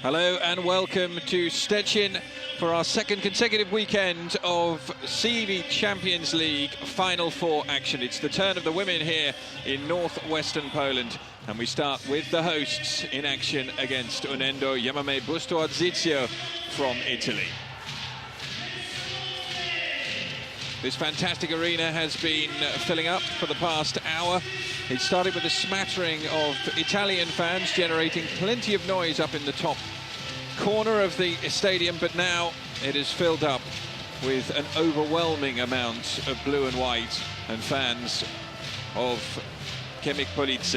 Hello and welcome to Szczecin for our second consecutive weekend of CEV Champions League Final Four action. It's the turn of the women here in northwestern Poland, and we start with the hosts in action against Unendo Yamame Busto-Arsizio from Italy. This fantastic arena has been filling up for the past hour. It started with a smattering of Italian fans generating plenty of noise up in the top corner of the stadium, but now it is filled up with an overwhelming amount of blue and white and fans of Hemik Police.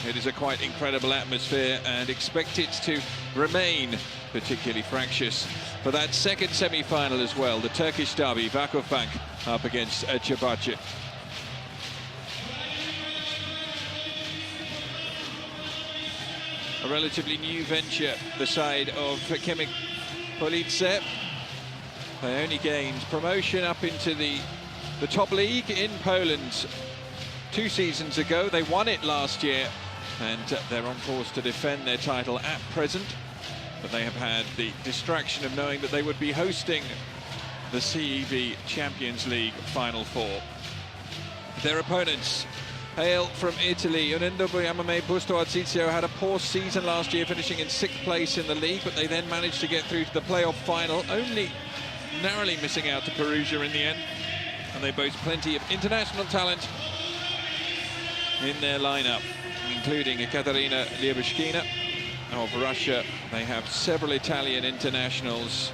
It is a quite incredible atmosphere and expect it to remain particularly fractious for that second semi-final as well, the Turkish derby, Vakufbank up against Fenerbahce. A relatively new venture, the side of Hemik Police. They only gained promotion up into the top league in Poland 2 seasons ago. They won it last year, and they're on course to defend their title at present. But they have had the distraction of knowing that they would be hosting the CEV Champions League Final Four. Their opponents hail from Italy. Unendo Yamame Busto-Arsizio had a poor season last year, finishing in 6th place in the league, but they then managed to get through to the playoff final, only narrowly missing out to Perugia in the end. And they boast plenty of international talent in their lineup, including Katarina Liabushkina of Russia. They have several Italian internationals,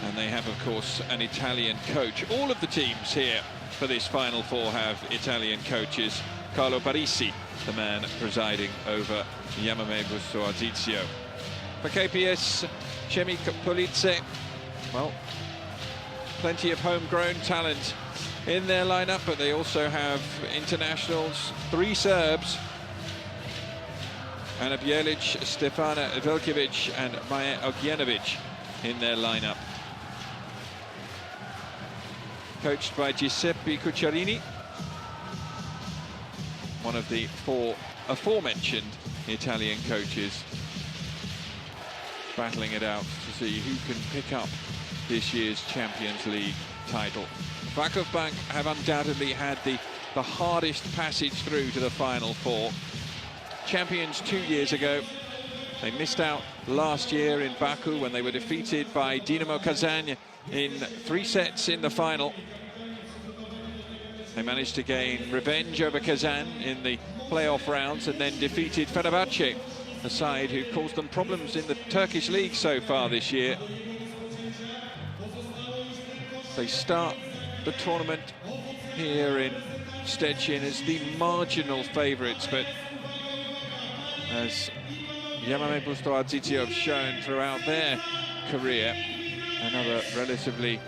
and they have, of course, an Italian coach. All of the teams here for this Final Four have Italian coaches. Carlo Parisi, the man presiding over Yamame Busto-Arsizio. For KPS Hemik Police, well, plenty of homegrown talent in their lineup, but they also have internationals, 3 Serbs, Ana Bjelic, Stefana Velkovic and Maja Ognjenovic in their lineup. Coached by Giuseppe Cucciarini, one of the 4 aforementioned Italian coaches, battling it out to see who can pick up this year's Champions League title. Vakufbank have undoubtedly had the hardest passage through to the Final Four. Champions 2 years ago. They missed out last year in Baku when they were defeated by Dinamo Kazan in 3 sets in the final. They managed to gain revenge over Kazan in the playoff rounds and then defeated Fenerbahce, a side who caused them problems in the Turkish league so far this year. They start the tournament here in Szczecin as the marginal favourites, but as Yamame Busto-Arsizio have shown throughout their career, another relatively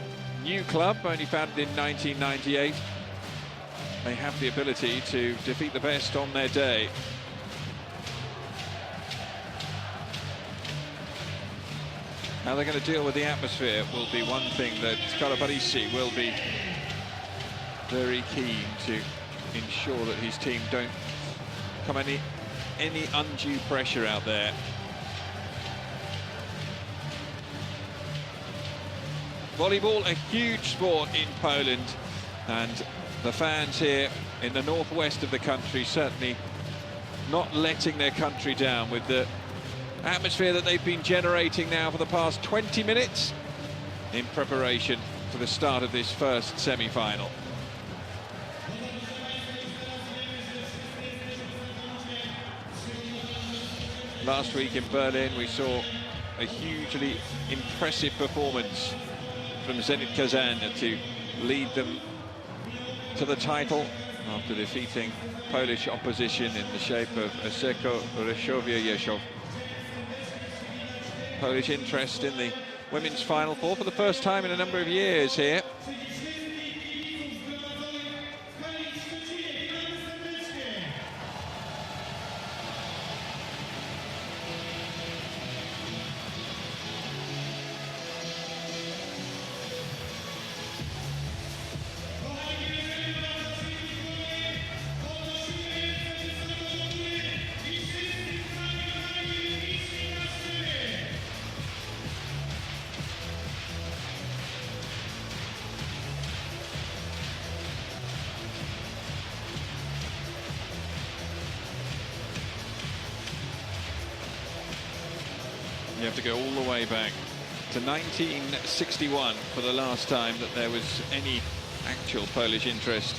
new club, only founded in 1998. They have the ability to defeat the best on their day. How they're going to deal with the atmosphere will be one thing that Carlo Parisi will be very keen to ensure that his team don't come any undue pressure out there. Volleyball, a huge sport in Poland, and the fans here in the northwest of the country certainly not letting their country down with the atmosphere that they've been generating now for the past 20 minutes in preparation for the start of this first semi-final. Last week in Berlin, we saw a hugely impressive performance from Zenit Kazan to lead them to the title after defeating Polish opposition in the shape of Aseko Rzeszów. Polish interest in the women's Final Four for the first time in a number of years here. You have to go all the way back to 1961 for the last time that there was any actual Polish interest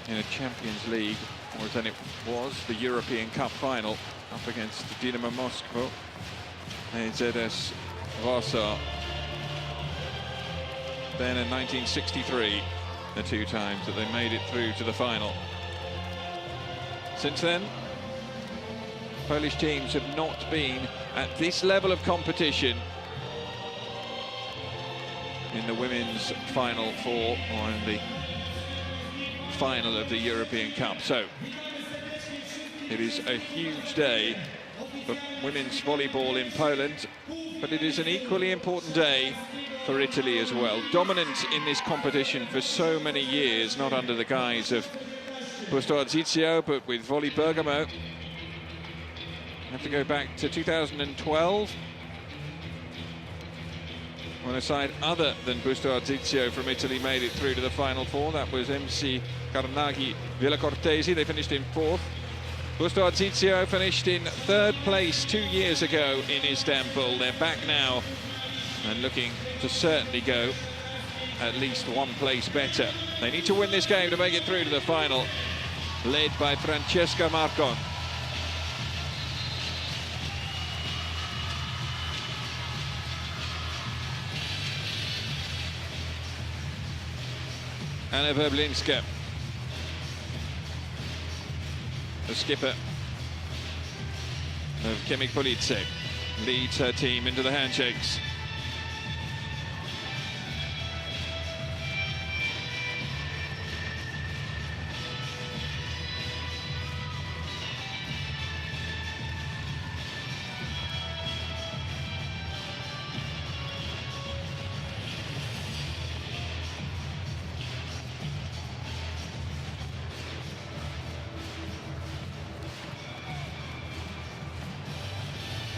in a Champions League, or as then it was the European Cup final up against Dynamo Moscow and ZS Warsaw. Then in 1963, the two times that they made it through to the final. Since then, Polish teams have not been at this level of competition in the women's Final Four or in the final of the European Cup. So it is a huge day for women's volleyball in Poland, but it is an equally important day for Italy as well. Dominant in this competition for so many years, not under the guise of Busto-Arsizio, but with Volley Bergamo. I have to go back to 2012, when a side other than Busto-Arsizio from Italy made it through to the Final Four. That was MC Carnaghi Villacortesi. They finished in 4th. Busto-Arsizio finished in 3rd place 2 years ago in Istanbul. They're back now and looking to certainly go at least 1 place better. They need to win this game to make it through to the final, led by Francesca Marcon. Anna Werblinska, the skipper of Hemik Police, leads her team into the handshakes.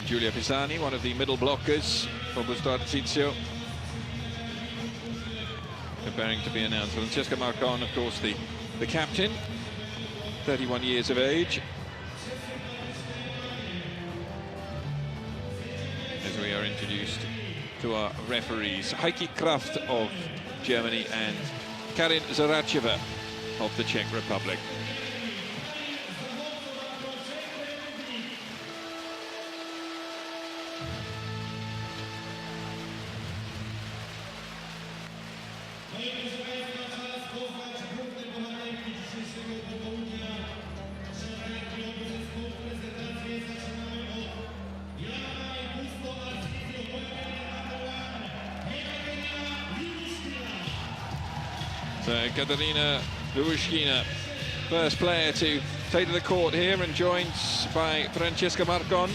Giulia Pisani, one of the middle blockers for Busto-Arsizio, preparing to be announced. Francesca Marcon, of course, the captain, 31 years of age. As we are introduced to our referees, Heike Kraft of Germany and Karin Zaracheva of the Czech Republic. So Katarina Lubushkina, first player to take to the court here, and joined by Francesca Marcon.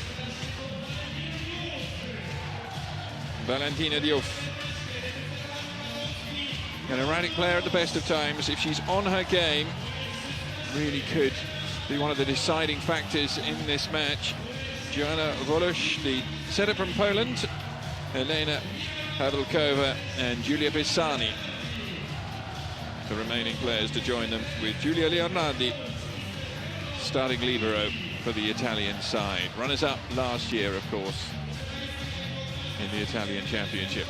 Valentina Diouf, an erratic player at the best of times. If she's on her game, really could be one of the deciding factors in this match. Joanna Wolosz, the setter from Poland, Elena Pawelkova and Giulia Pisani, the remaining players to join them, with Giulia Leonardi starting libero for the Italian side. Runners-up last year, of course, in the Italian Championship.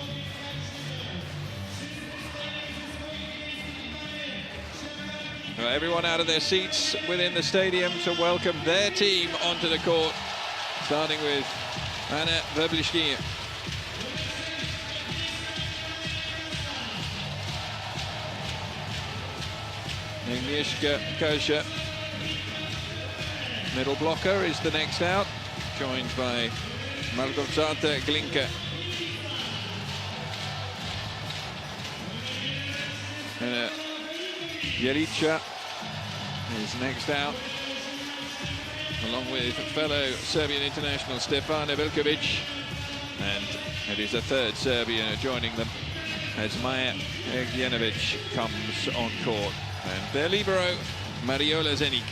Well, everyone out of their seats within the stadium to welcome their team onto the court, starting with Anna Werblinska. Agnieszka Kozia, middle blocker, is the next out, joined by Małgorzata Glinka. And Jelica is next out, along with fellow Serbian international Stefana Velkovic, and it is a third Serbian joining them as Maja Egljenovic comes on court. And their libero, Mariola Zenik.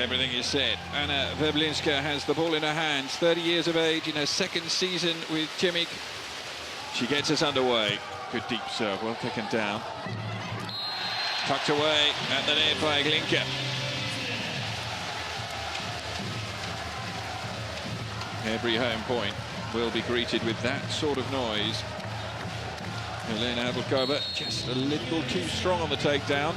everything is said. Anna Weblinska has the ball in her hands, 30 years of age, in her second season with Hemik. She gets us underway. Good deep serve, well taken down. Tucked away at the net by Glinka. Every home point will be greeted with that sort of noise. Helena Abelkova just a little too strong on the takedown.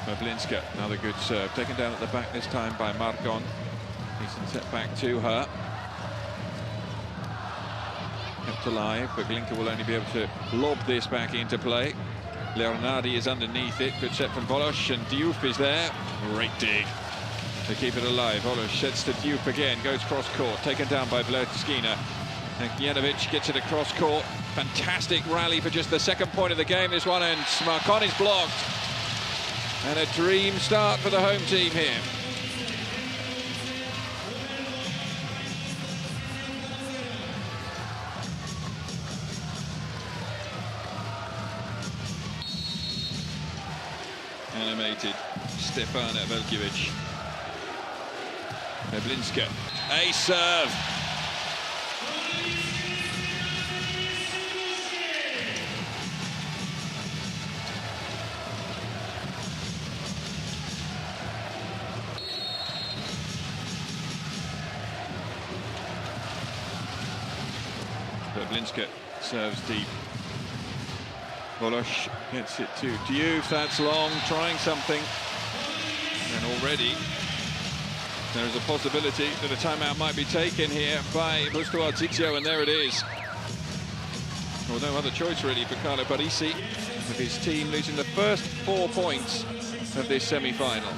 Weblinska, another good serve, taken down at the back this time by Marcon. Decent set back to her. Kept alive, but Glinka will only be able to lob this back into play. Leonardi is underneath it. Good set from Volos, and Diouf is there. Great dig to keep it alive. Volos sets to Diouf again, goes cross court, taken down by Vlerskina. And Janovic gets it across court. Fantastic rally for just the second point of the game, this one, and Marcon is blocked. And a dream start for the home team here. Animated Stefana Velkovic. Weblinska, a serve. Weblinska serves deep. Volos gets it to Diouf, that's long, trying something. And already there is a possibility that a timeout might be taken here by Busto-Arsizio, and there it is. Well, no other choice really for Carlo Parisi, with his team losing the first 4 points of this semi-final.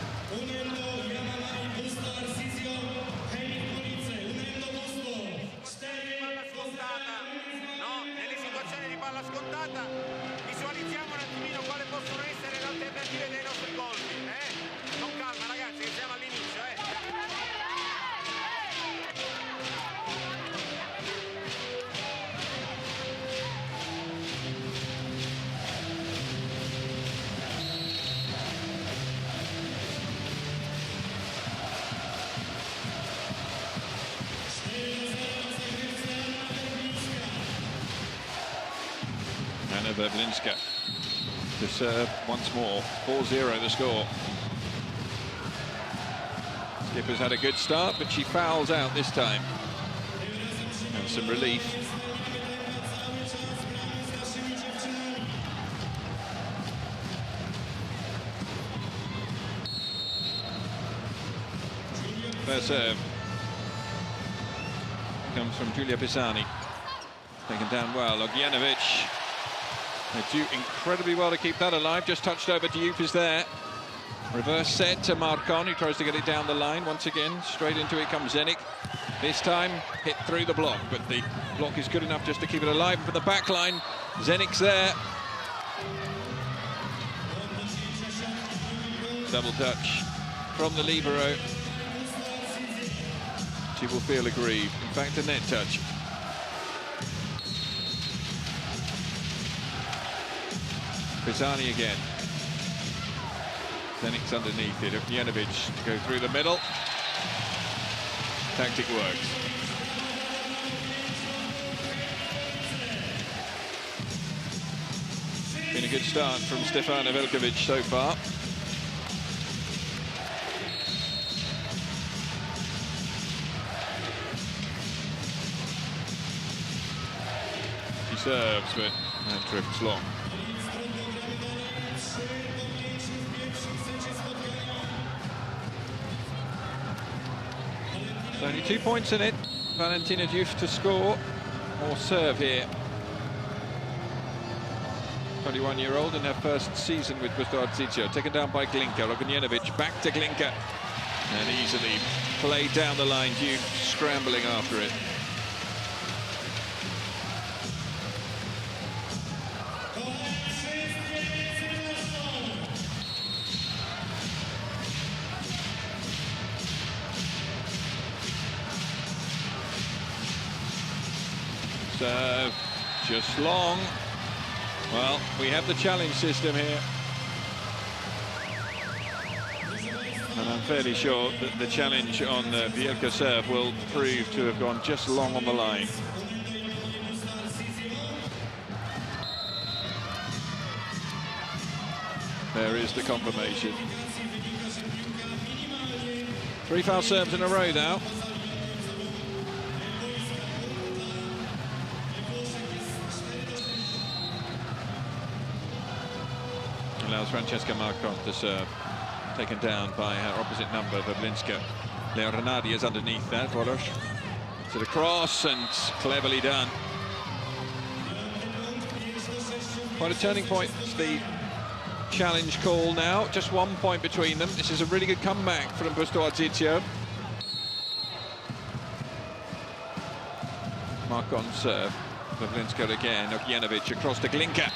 Weblinska to serve once more. 4-0 the score. Skipper's had a good start, but she fouls out this time. And some relief. First serve comes from Giulia Pisani. Taken down well. Ognjanovic. They do incredibly well to keep that alive. Just touched over. Diouf is there. Reverse set to Marcon, who tries to get it down the line. Once again, straight into it comes Zenik. This time, hit through the block, but the block is good enough just to keep it alive. For the back line, Zenik's there. Double touch from the libero. She will feel aggrieved. In fact, a net touch. Pisani again. Zenik's underneath it. Ognjanovic to go through the middle. Tactic works. Been a good start from Stefana Velkovic so far. She serves, but that drifts long. 2 points in it. Valentina Diouf to score or serve here. 21-year-old in her first season with Busto-Arsizio. Taken down by Glinka. Ognjanovic back to Glinka. And easily played down the line. Diouf scrambling after it. Serve, just long. Well, we have the challenge system here. fairly sure that the challenge on the Bielka serve will prove to have gone just long on the line. There is the confirmation. 3 foul serves in a row now. Allows Francesca Marcon to serve. Taken down by her opposite number, Wawrinska. Leo Renardi is underneath that. Wolosz to the cross, and cleverly done. Quite a turning point. It's the challenge call now. Just 1 point between them. This is a really good comeback from Busto-Arsizio. Marcon serve. Wawrinska again. Ognjenovic across to Glinka.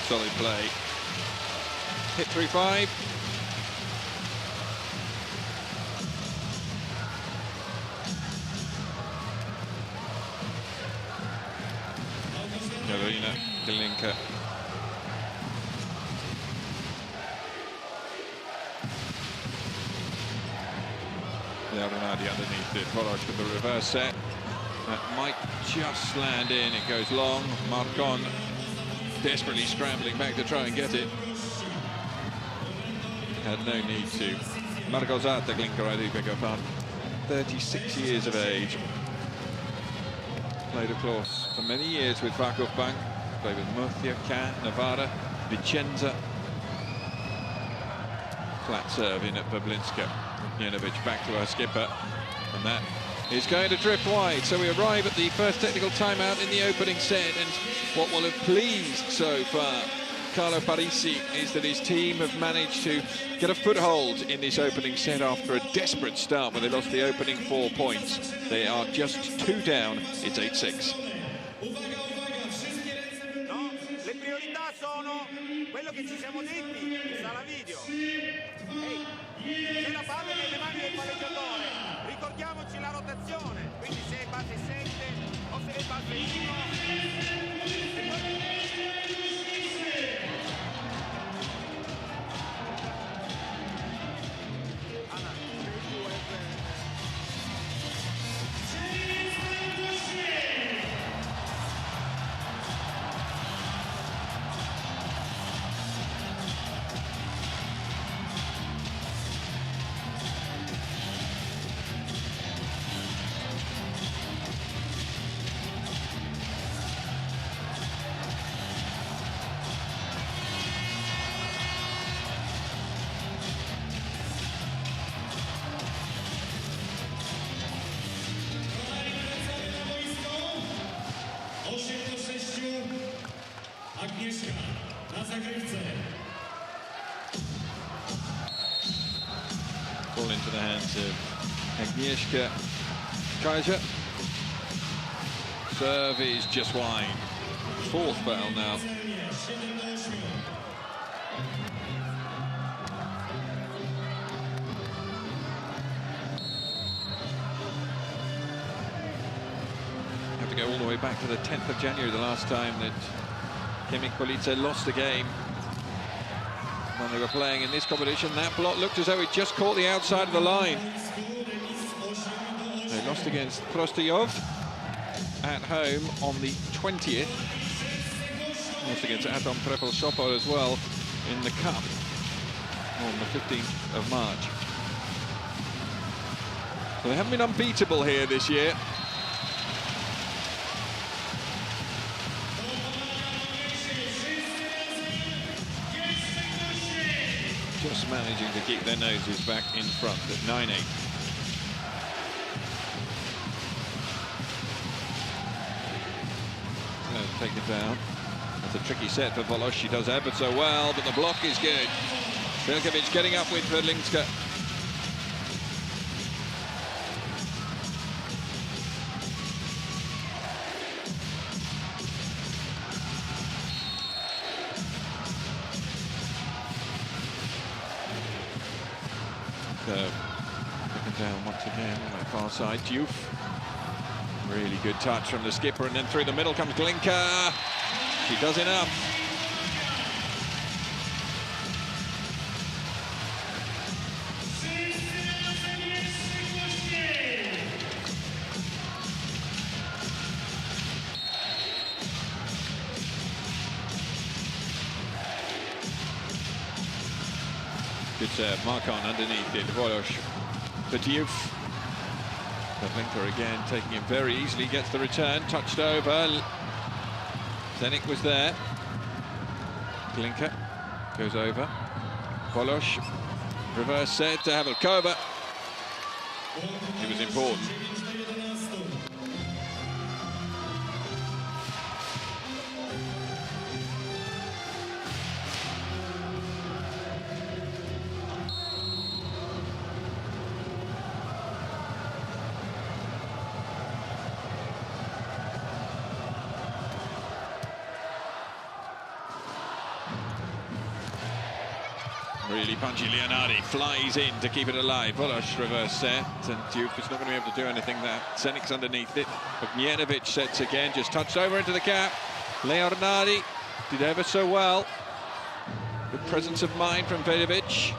Solid play. Hit through 5. Karolina Glinka. Leonardi underneath it. Wolosz with the reverse set. That might just land in. It goes long. Marcon desperately scrambling back to try and get it. Had no need to. Małgorzata Glinka, I do beg your pardon. 36 years of age. Played, of course, for many years with Varkov Bank. Played with Murcia, Cannes, Navarra, Vicenza. Flat serve in at Wawrinska. Ognjenovic back to her skipper. And that is going to drift wide. So we arrive at the first technical timeout in the opening set. And what will have pleased so far Carlo Parisi is that his team have managed to get a foothold in this opening set after a desperate start when they lost the opening 4 points. They are just 2 down. It's 8-6. No, le priorità sono quello che ci siamo detti in sala video. Se la palla è nelle mani del palleggiatore, ricordiamoci la rotazione, quindi se base 7 o se è base 1. Ball into the hands of Agnieszka Kaiser. Serve is just wide. 4th foul now. Have to go all the way back to the 10th of January, the last time that Hemik Police lost the game. When they were playing in this competition, that block looked as though it just caught the outside of the line. They lost against Prostojov at home on the 20th. Lost against Atom Trepel Sopot as well in the Cup on the 15th of March. So they haven't been unbeatable here this year. Just managing to keep their noses back in front at 9-8. Take it down. That's a tricky set for Wolosz. She does ever so well, but the block is good. Bilkovic getting up with Wawrinska. Taken down once again on that far side. Diouf. Really good touch from the skipper, and then through the middle comes Glinka. She does enough. serve. Marcon underneath it. Volosh for Diouf. Glinka again taking him very easily. Gets the return. Touched over. Zenik was there. Glinka goes over. Volosh. Reverse set to Havelkova. It was important. Really punchy. Leonardi flies in to keep it alive. Volosh reverse set, and Diouf is not going to be able to do anything there. Zenik's underneath it. Ognienovic sets again, just touched over into the cap. Leonardi did ever so well. Good presence of mind from Vedovic.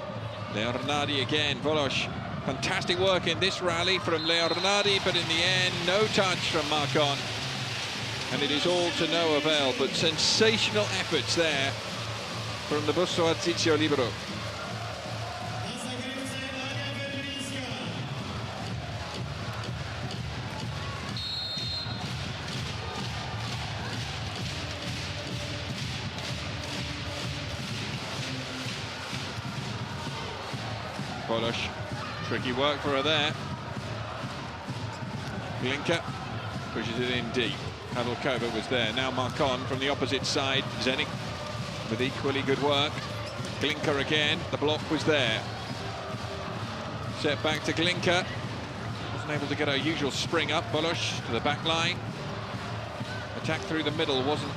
Leonardi again. Volosh, fantastic work in this rally from Leonardi, but in the end, no touch from Marcon. And it is all to no avail, but sensational efforts there from the Busto-Arsizio libero. Volosh, tricky work for her there. Glinka pushes it in deep. Havelkova was there. Now Marcon from the opposite side. Zenik with equally good work. Glinka again. The block was there. Set back to Glinka. Wasn't able to get her usual spring up. Volosh to the back line. Attack through the middle wasn't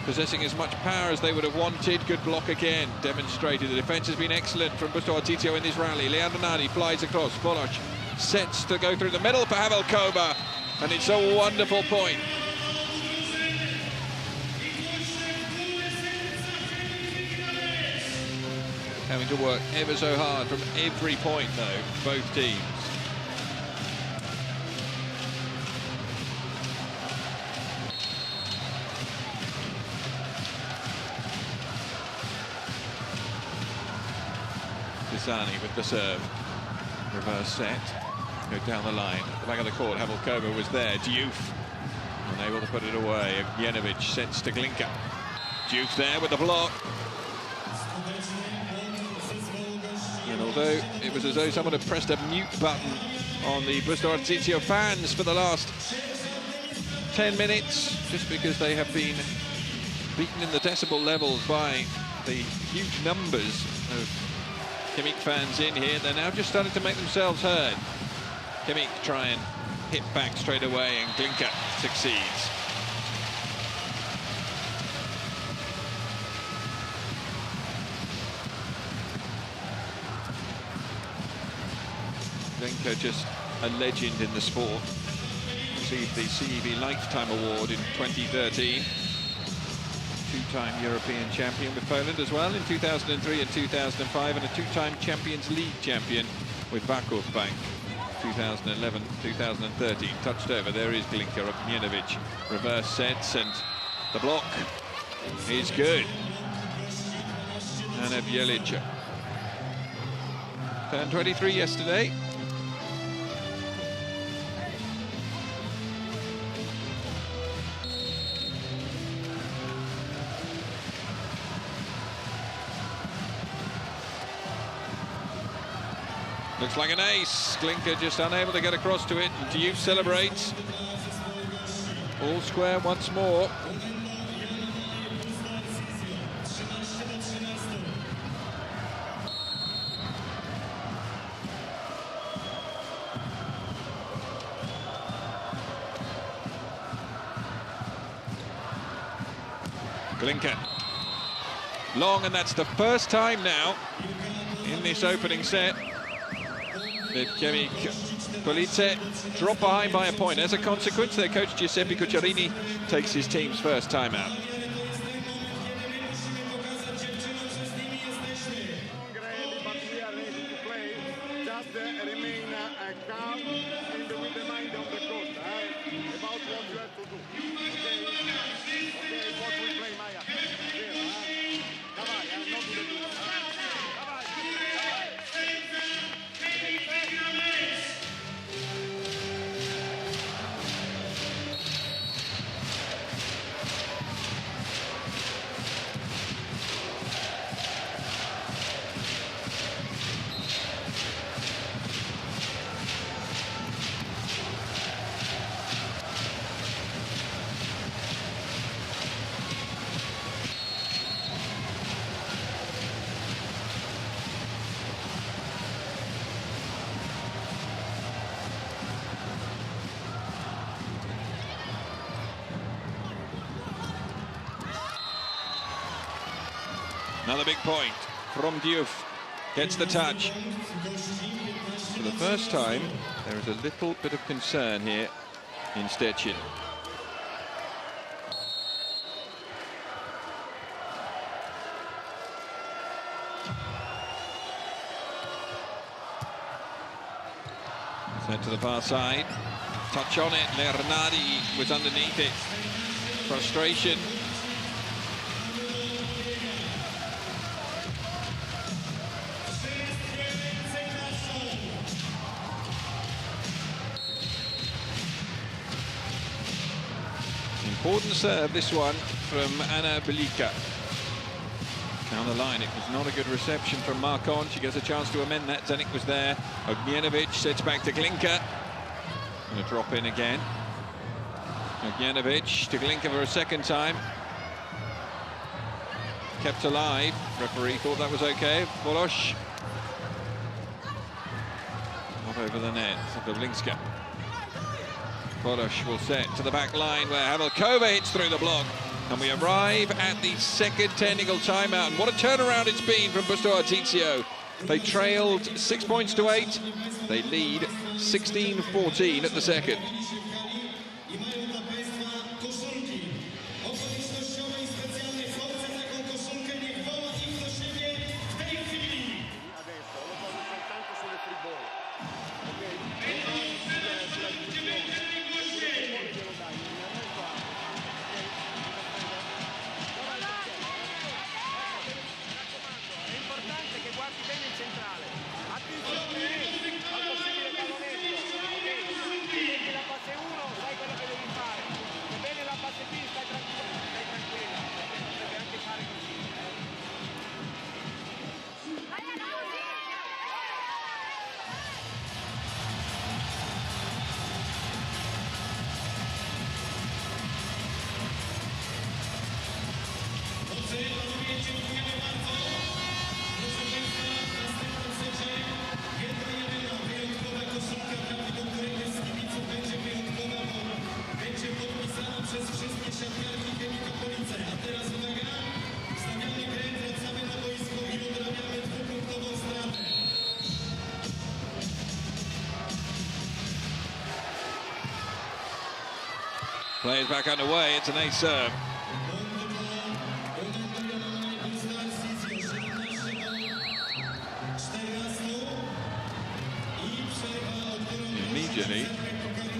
possessing as much power as they would have wanted. Good block again, demonstrated. The defence has been excellent from Busto-Arsizio in this rally. Leonardi flies across. Volosh sets to go through the middle for Havelkova, and it's a wonderful point. Having to work ever so hard from every point, though, both teams. Pisani with the serve. Reverse set. Go down the line. At the back of the court, Havelkova was there. Diouf unable to put it away. Ognienovic sets to Glinka. Diouf there with the block. And although it was as though someone had pressed a mute button on the Busto-Arsizio fans for the last 10 minutes, just because they have been beaten in the decibel levels by the huge numbers of Hemik fans in here, they're now just starting to make themselves heard. Hemik try and hit back straight away, and Glinka succeeds. Glinka, just a legend in the sport. Received the CEV Lifetime Award in 2013. Two-time European champion with Poland as well in 2003 and 2005, and a two-time Champions League champion with Vakov Bank 2011, 2013. Touched over, there is Glinka. Ognienovic reverse sets, and the block is good. Anna Bjelica turned 23 yesterday. Looks like an ace. Glinka just unable to get across to it. Diouf celebrates. All square once more. Glinka. Long, and that's the first time now in this opening set that Hemik Police drop behind by a point. As a consequence, their coach Giuseppe Cucciarini takes his team's first timeout. Another big point from Diouf. Gets the touch. For the first time, there is a little bit of concern here in Szczecin. Sent to the far side. Touch on it. Leonardi was underneath it. Frustration. Important serve, this one, from Anna Belika. Down the line, it was not a good reception from Marcon. She gets a chance to amend that. Zenik was there. Ognjenovic sets back to Glinka. Going to drop in again. Ognjenovic to Glinka for a second time. Kept alive. Referee thought that was okay. Volosh. Not over the net. Zablinska. Volosh will set to the back line where Havelkova hits through the block. And we arrive at the second technical timeout. And what a turnaround it's been from Busto-Arsizio. They trailed 6 points to 8. They lead 16-14 at the second. Players back underway, it's an ace serve. Immediately,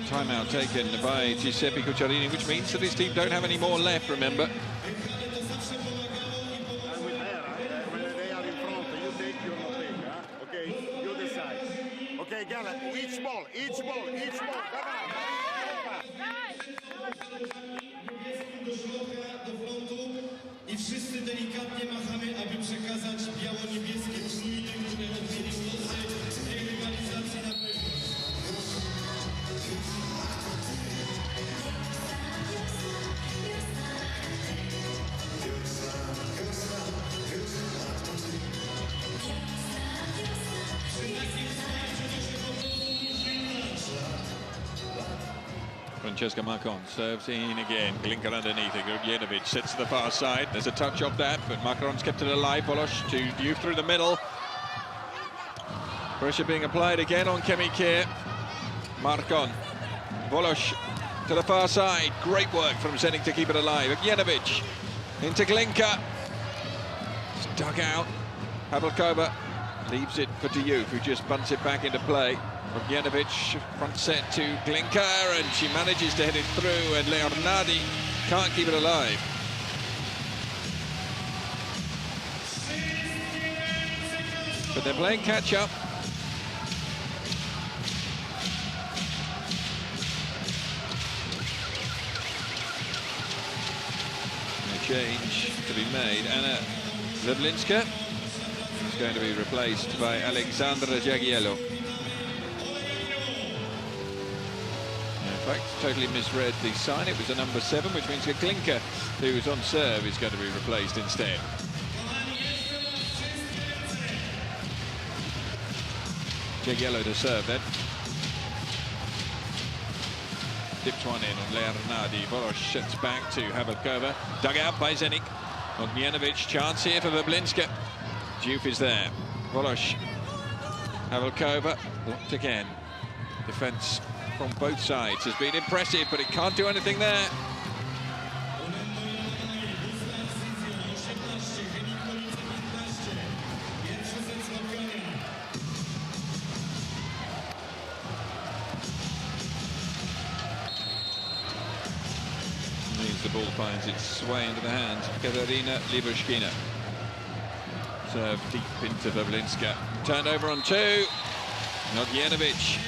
timeout taken by Giuseppe Cucciarini, which means that his team don't have any more left, remember. Okay, Gala, each ball. I wszyscy delikatnie machamy, aby przekazać biało-niebieskie czujnie, które odmienił losy tej rywalizacji na pewno. Francesca Marcon serves in again. Glinka underneath it. Ognjenovic sits to the far side. There's a touch off that, but Marcon's kept it alive. Volosh to Diouf through the middle. Pressure being applied again on Hemik here. Marcon. Volosh to the far side. Great work from Zenik to keep it alive. Ognjenovic into Glinka. It's dug out. Havelkova leaves it for Diouf, who just bunts it back into play. Ognjenovic front set to Glinka, and she manages to hit it through, and Leonardi can't keep it alive. But they're playing catch-up. A change to be made. Anna Zablinska is going to be replaced by Alexandra Jagiello. In fact, totally misread the sign. It was a number 7, which means Glinka, who was on serve, is going to be replaced instead. Jagiello to serve then. Dipped one in on Leonardi. Volosh sets back to Havelkova. Dug out by Zenik. Ognjenovic, chance here for Bablinska. Diouf is there. Volosh. Havelkova, blocked again. Defence from both sides has been impressive, but it can't do anything there. The ball finds its way into the hands of Katarina Libushkina. Serve deep into Bablinska. Turned over on two. Ognjenovic.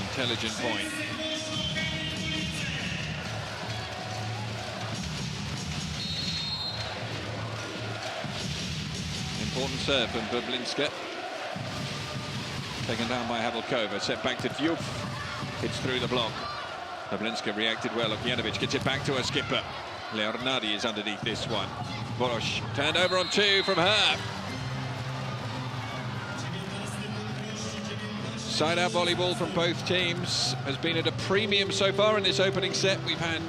Intelligent point. Important serve from Bablinska. Taken down by Havelkova. Set back to Diouf. Hits through the block. Bablinska reacted well. Ognjenovic gets it back to her skipper. Leonardi is underneath this one. Volosh turned over on two from her. Side-out volleyball from both teams has been at a premium so far in this opening set. We've had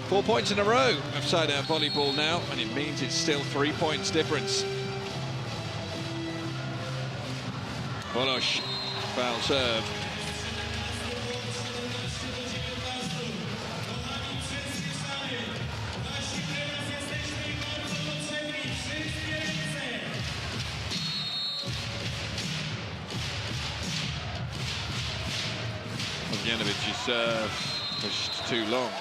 4 points in a row of side-out volleyball now, and it means it's still 3 points difference. Volosh, foul serve. Ognienovic's serve pushed too long.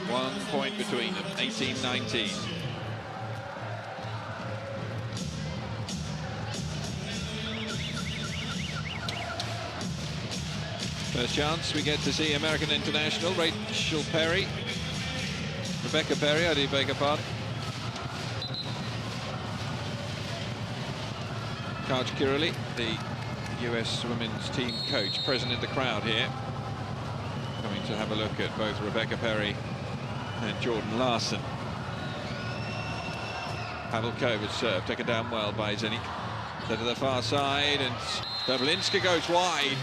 1 point between them, 18-19. First chance we get to see American international Rachel Perry. Rebecca Perry, I do beg your pardon. Kaj Kirali, the US women's team coach, present in the crowd here. Coming to have a look at both Rebecca Perry and Jordan Larson. Havelkova's serve, taken down well by Zenik. To the far side, and Bablinska goes wide.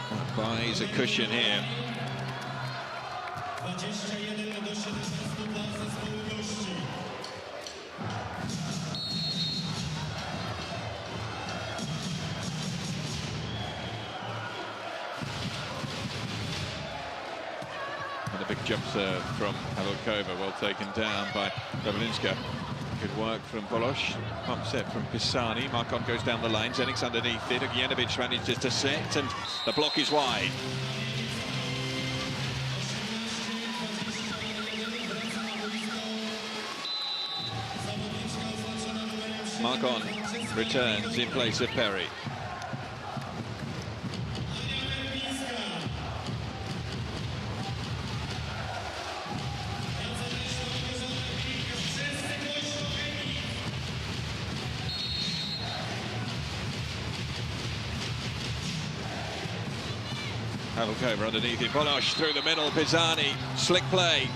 That buys a cushion here. A big jump serve from Havelkova, well taken down by Bablinska. Good work from Volosh. Pump set from Pisani. Markon goes down the line. Zenik's underneath it. Ognjenovic manages to set, and the block is wide. Markon returns in place of Perry. Havelkova underneath it. Volosh through the middle. Pisani, slick play.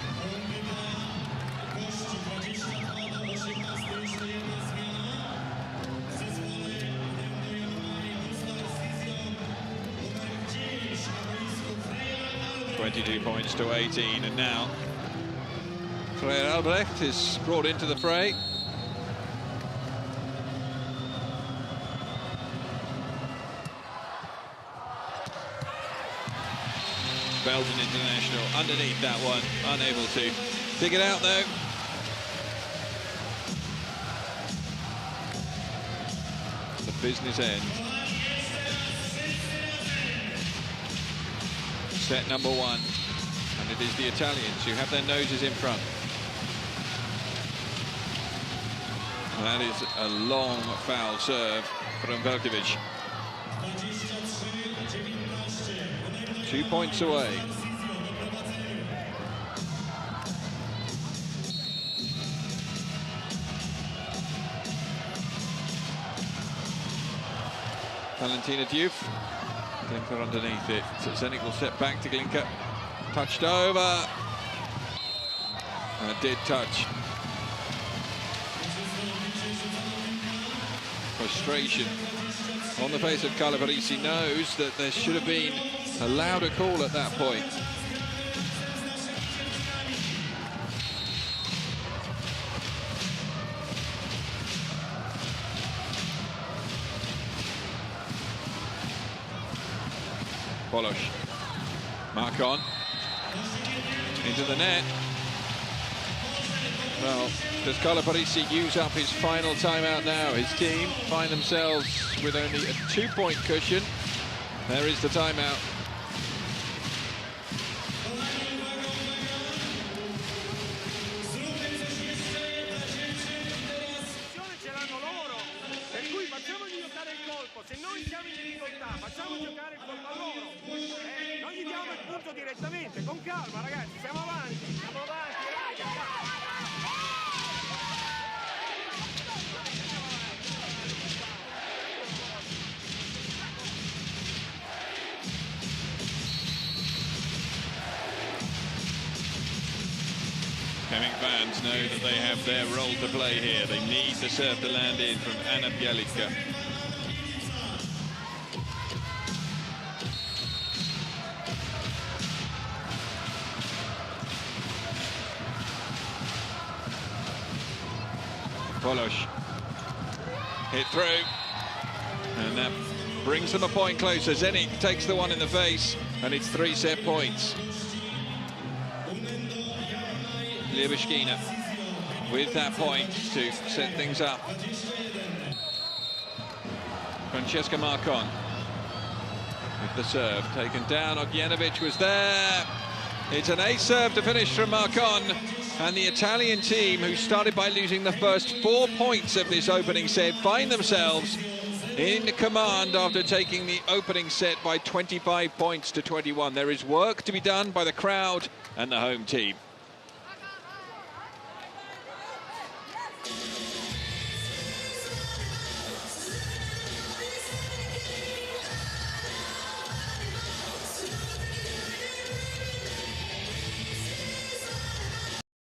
(22 points to 18), and now Freya Albrecht is brought into the fray. Belgian international underneath that one, unable to dig it out though. The business end. Set number one, and it is the Italians who have their noses in front. That is a long foul serve from Veljkovic. 2 points away. Valentina Diouf. Glinka underneath it. So Zenik will step back to Glinka. Touched over. And did touch. Frustration on the face of Police. Knows that there should have been a louder call at that point. Polosh, mark on, into the net. Well, does Police use up his final timeout now? His team find themselves with only a 2-point cushion. There is the timeout. Ce l'hanno loro, per cui facciamogli giocare il colpo. Se noi siamo in difficoltà, facciamo giocare il colpo a loro. Non gli diamo il punto direttamente, con calma ragazzi, siamo avanti, raga. Hemik fans know that they have their role to play here. They need the serve to land in from Anna Bjelica. Polosh hit through, and that brings them a point closer. Zenik takes the one in the face, and it's 3 set points. Liabishkina with that point to set things up. Francesca Marcon with the serve taken down. Ognjenovic was there. It's an ace serve to finish from Marcon, and the Italian team, who started by losing the first 4 points of this opening set, find themselves in command after taking the opening set by 25 points to 21. There is work to be done by the crowd and the home team.